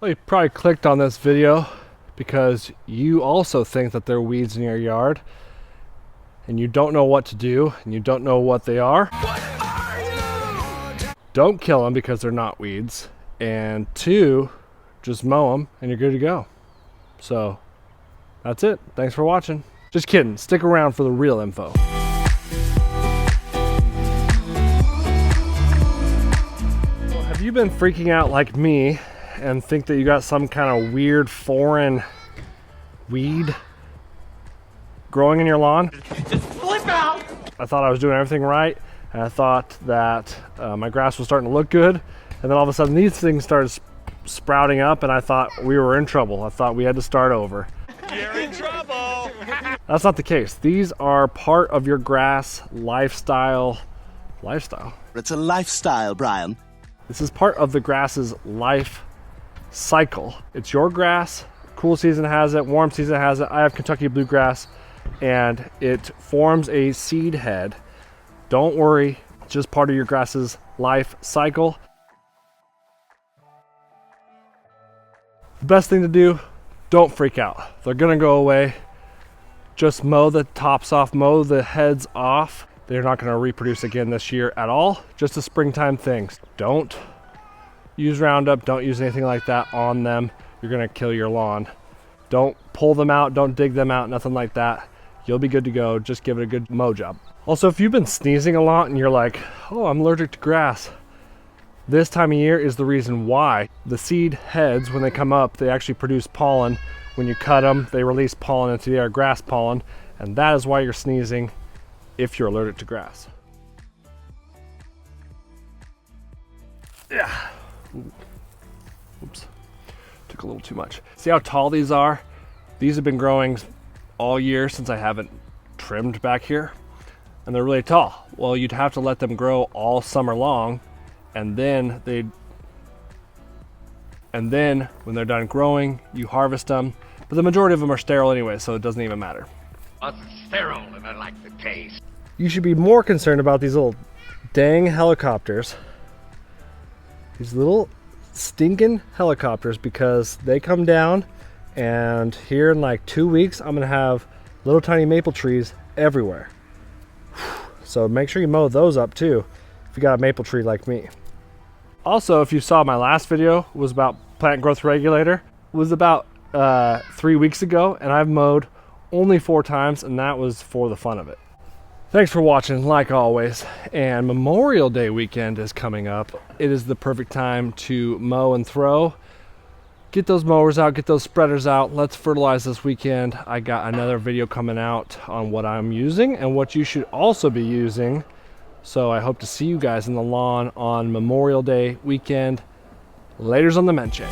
Well, you probably clicked on this video because you also think that there are weeds in your yard and you don't know what to do and you don't know what they are. Don't kill them because they're not weeds. And 2, just mow them and you're good to go. So that's it. Thanks for watching. Just kidding. Stick around for the real info. Well, have you been freaking out like me and think that you got some kind of weird foreign weed growing in your lawn? Just flip out! I thought I was doing everything right, and I thought that my grass was starting to look good, and then all of a sudden these things started sprouting up, and I thought we were in trouble. I thought we had to start over. You're in trouble! That's not the case. These are part of your grass lifestyle. It's a lifestyle, Brian. This is part of the grass's life cycle. It's your grass. Cool season has it, warm season has it. I have Kentucky bluegrass, and it forms a seed head. Don't worry, it's just part of your grass's life cycle. The best thing to do, don't freak out. They're gonna go away. Just mow the tops off, mow the heads off. They're not gonna reproduce again this year at all. Just a springtime thing. Don't use Roundup, don't use anything like that on them. You're gonna kill your lawn. Don't pull them out, don't dig them out, nothing like that. You'll be good to go. Just give it a good mow job. Also, if you've been sneezing a lot and you're like, oh, I'm allergic to grass, this time of year is the reason why. The seed heads, when they come up, they actually produce pollen. When you cut them, they release pollen into the air, grass pollen, and that is why you're sneezing if you're allergic to grass. Yeah. Oops. Took a little too much. See how tall these are? These have been growing all year since I haven't trimmed back here, and they're really tall. Well, you'd have to let them grow all summer long, and then when they're done growing, you harvest them. But the majority of them are sterile anyway, so it doesn't even matter. It's sterile and I like the taste. You should be more concerned about these little dang helicopters. These little stinking helicopters, because they come down, and here in like 2 weeks I'm gonna have little tiny maple trees everywhere. So make sure you mow those up too if you got a maple tree like me. Also, if you saw my last video, was about plant growth regulator, was about 3 weeks ago, and I've mowed only 4 times, and that was for the fun of it. Thanks for watching, like always, and Memorial Day weekend is coming up. It is the perfect time to mow and throw. Get those mowers out, get those spreaders out. Let's fertilize this weekend. I got another video coming out on what I'm using and what you should also be using. So I hope to see you guys in the lawn on Memorial Day weekend. Laters on the Menche.